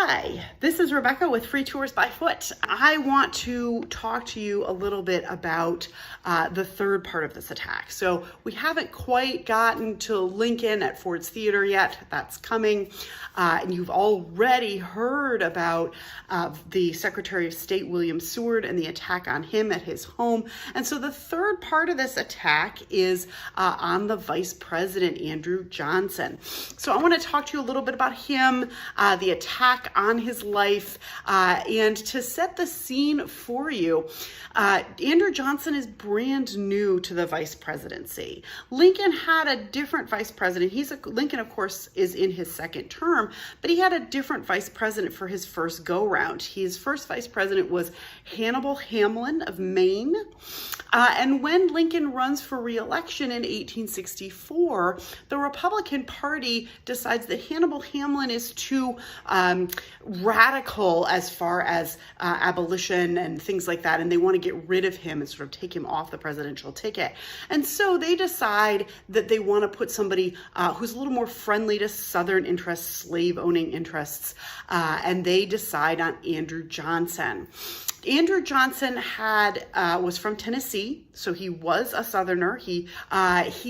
Hi, this is Rebecca with Free Tours by Foot. I want to talk to you a little bit about the third part of this attack. So we haven't quite gotten to Lincoln at Ford's Theater yet. That's coming. And you've already heard about the Secretary of State William Seward and the attack on him at his home. And so the third part of this attack is on the Vice President, Andrew Johnson. So I want to talk to you a little bit about him, the attack on his life, and to set the scene for you. Andrew Johnson is brand new to the vice presidency. Lincoln had a different vice president. Lincoln, of course, is in his second term, but he had a different vice president for his first go-round. His first vice president was Hannibal Hamlin of Maine. And when Lincoln runs for re-election in 1864, the Republican Party decides that Hannibal Hamlin is too radical as far as abolition and things like that, and they want to get rid of him and sort of take him off the presidential ticket. And so they decide that they want to put somebody who's a little more friendly to Southern interests, slave-owning interests, and they decide on Andrew Johnson. Andrew Johnson was from Tennessee, so he was a Southerner. He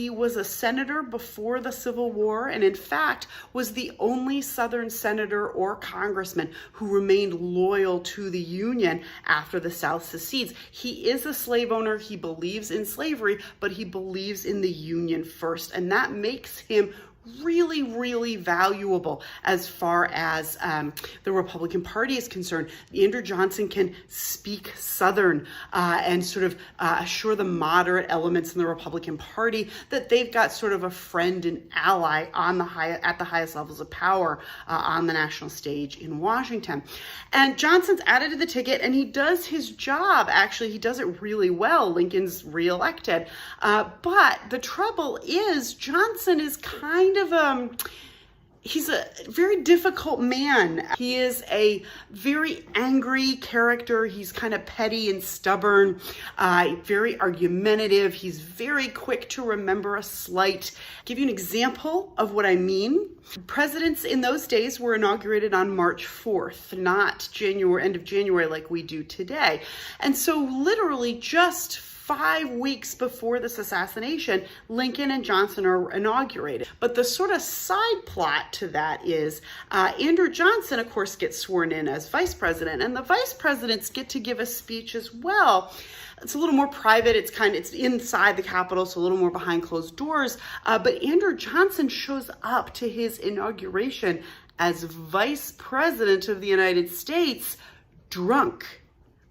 was a senator before the Civil War, and in fact was the only Southern senator or congressman who remained loyal to the Union after the South secedes. He is a slave owner. He believes in slavery, but he believes in the Union first, and that makes him really, really valuable as far as the Republican Party is concerned. Andrew Johnson can speak Southern and sort of assure the moderate elements in the Republican Party that they've got sort of a friend and ally at the highest levels of power on the national stage in Washington. And Johnson's added to the ticket, and he does his job. Actually, he does it really well. Lincoln's reelected. But the trouble is, Johnson is he's a very difficult man. He is a very angry character. He's kind of petty and stubborn, very argumentative. He's very quick to remember a slight. I'll give you an example of what I mean. Presidents in those days were inaugurated on March 4th, not end of January like we do today. And so literally just 5 weeks before this assassination, Lincoln and Johnson are inaugurated. But the sort of side plot to that is Andrew Johnson, of course, gets sworn in as vice president, and the vice presidents get to give a speech as well. It's a little more private. It's inside the Capitol, so a little more behind closed doors. But Andrew Johnson shows up to his inauguration as vice president of the United States, drunk.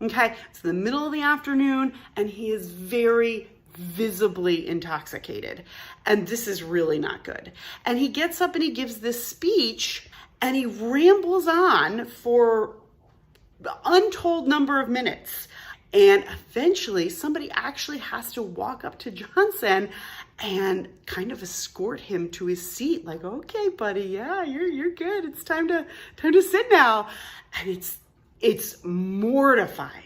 Okay, it's the middle of the afternoon, and he is very visibly intoxicated. And this is really not good. And he gets up and he gives this speech, and he rambles on for an untold number of minutes. And eventually, somebody actually has to walk up to Johnson and kind of escort him to his seat. Like, okay, buddy, yeah, you're good. It's time to sit now. And it's mortifying.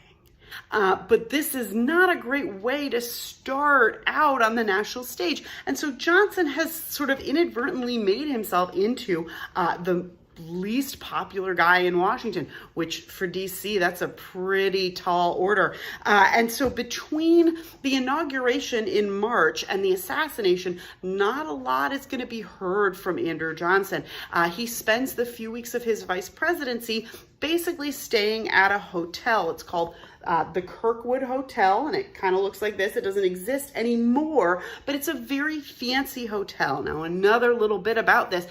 But this is not a great way to start out on the national stage. And so Johnson has sort of inadvertently made himself into the least popular guy in Washington, which for DC, that's a pretty tall order. And so between the inauguration in March and the assassination, not a lot is going to be heard from Andrew Johnson. He spends the few weeks of his vice presidency basically staying at a hotel. It's called the Kirkwood Hotel, and it kind of looks like this. It doesn't exist anymore, but it's a very fancy hotel. Now, another little bit about this.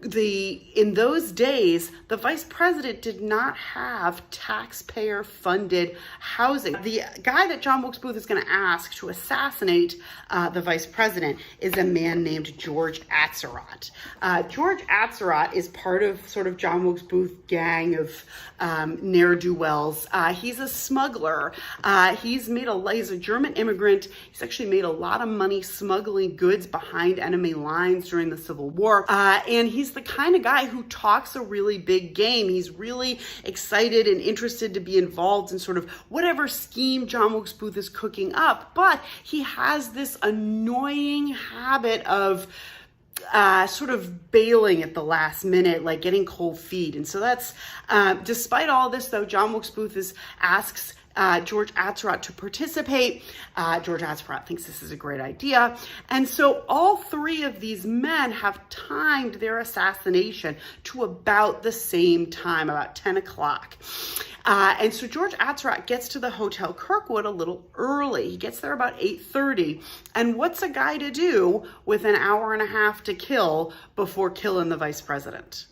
In those days, the vice president did not have taxpayer-funded housing. The guy that John Wilkes Booth is going to ask to assassinate the vice president is a man named George Adzerodt. George Adzerodt is part of sort of John Wilkes Booth gang of ne'er-do-wells. He's a smuggler. He's a German immigrant. He's actually made a lot of money smuggling goods behind enemy lines during the Civil War. And he's the kind of guy who talks a really big game. He's really excited and interested to be involved in sort of whatever scheme John Wilkes Booth is cooking up. But he has this annoying habit of sort of bailing at the last minute, like getting cold feet. And so that's, despite all this though, John Wilkes Booth asks George Adzerodt to participate. George Adzerodt thinks this is a great idea. And so all three of these men have timed their assassination to about the same time, about 10 o'clock. And so George Adzerodt gets to the Hotel Kirkwood a little early. He gets there about 8:30. And what's a guy to do with an hour and a half to kill before killing the vice president?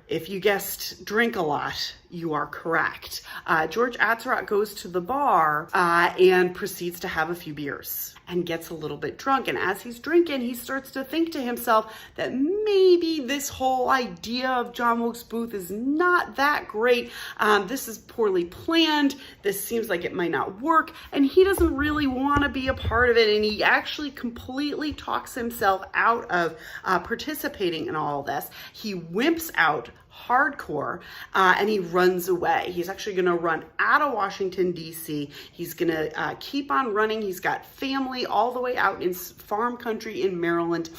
If you guessed drink a lot, you are correct. George Adzerodt goes to the bar and proceeds to have a few beers and gets a little bit drunk. And as he's drinking, he starts to think to himself that maybe this whole idea of John Wilkes Booth is not that great. This is poorly planned. This seems like it might not work. And he doesn't really want to be a part of it. And he actually completely talks himself out of participating in all this. He wimps out hardcore, and he runs away. He's actually going to run out of Washington, D.C. He's going to keep on running. He's got family all the way out in farm country in Maryland.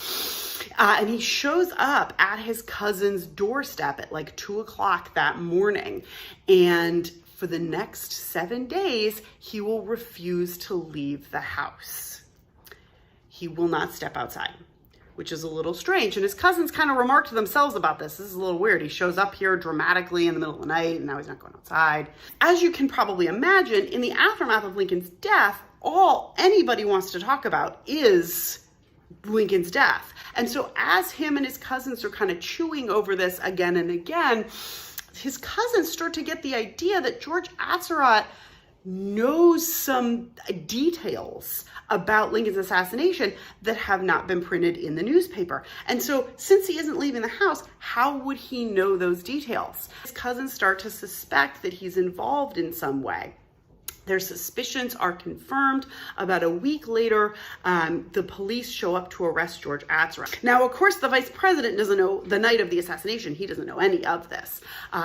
And he shows up at his cousin's doorstep at like 2 o'clock that morning. And for the next 7 days, he will refuse to leave the house. He will not step outside, which is a little strange. And his cousins kind of remarked to themselves about this. This is a little weird. He shows up here dramatically in the middle of the night, and now he's not going outside. As you can probably imagine, in the aftermath of Lincoln's death, all anybody wants to talk about is Lincoln's death. And so as him and his cousins are kind of chewing over this again and again, his cousins start to get the idea that George Adzerodt knows some details about Lincoln's assassination that have not been printed in the newspaper. And so since he isn't leaving the house, how would he know those details? His cousins start to suspect that he's involved in some way. Their suspicions are confirmed. About a week later, the police show up to arrest George Adzerodt. Now, of course, the vice president doesn't know the night of the assassination. He doesn't know any of this.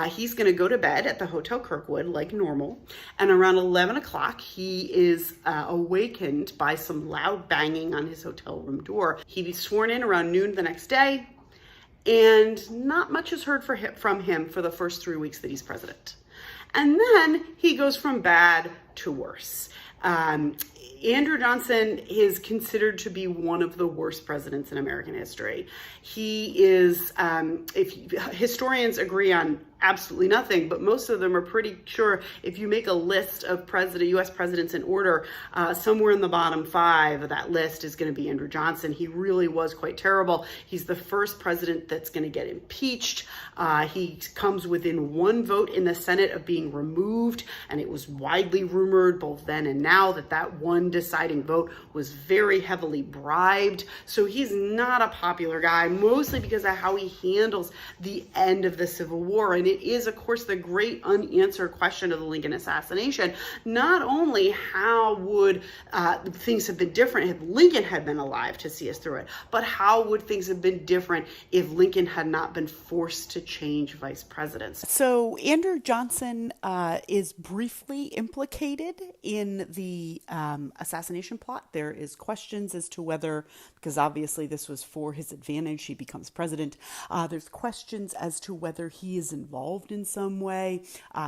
He's going to go to bed at the Hotel Kirkwood like normal. And around 11 o'clock, he is awakened by some loud banging on his hotel room door. He'd be sworn in around noon the next day. And not much is heard from him for the first 3 weeks that he's president. And then he goes from bad to worse. Andrew Johnson is considered to be one of the worst presidents in American history. He is, historians agree on absolutely nothing, but most of them are pretty sure if you make a list of U.S. presidents in order, somewhere in the bottom 5 of that list is going to be Andrew Johnson. He really was quite terrible. He's the first president that's going to get impeached. He comes within 1 vote in the Senate of being removed, and it was widely rumored both then and now that one deciding vote was very heavily bribed. So he's not a popular guy, mostly because of how he handles the end of the Civil War. And it is, of course, the great unanswered question of the Lincoln assassination. Not only how would things have been different if Lincoln had been alive to see us through it, but how would things have been different if Lincoln had not been forced to change vice presidents? So Andrew Johnson is briefly implicated in the assassination plot. There is questions as to whether, because obviously this was for his advantage, he becomes president. There's questions as to whether he is involved in some way.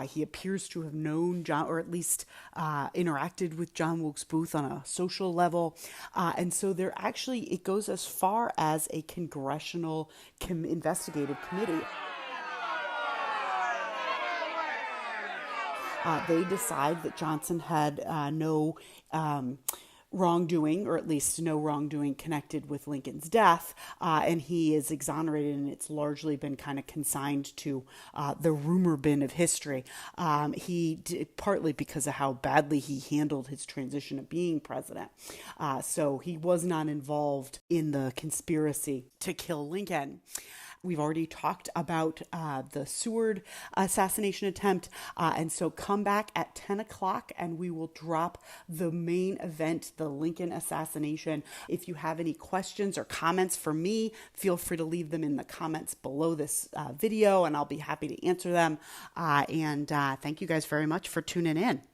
He appears to have known John, or at least interacted with John Wilkes Booth on a social level. And so it goes as far as a congressional investigative committee. They decide that Johnson had no wrongdoing, or at least no wrongdoing connected with Lincoln's death, and he is exonerated, and it's largely been kind of consigned to the rumor bin of history. Partly because of how badly he handled his transition of being president. So he was not involved in the conspiracy to kill Lincoln. We've already talked about the Seward assassination attempt, and so come back at 10 o'clock and we will drop the main event, the Lincoln assassination. If you have any questions or comments for me, feel free to leave them in the comments below this video, and I'll be happy to answer them. And thank you guys very much for tuning in.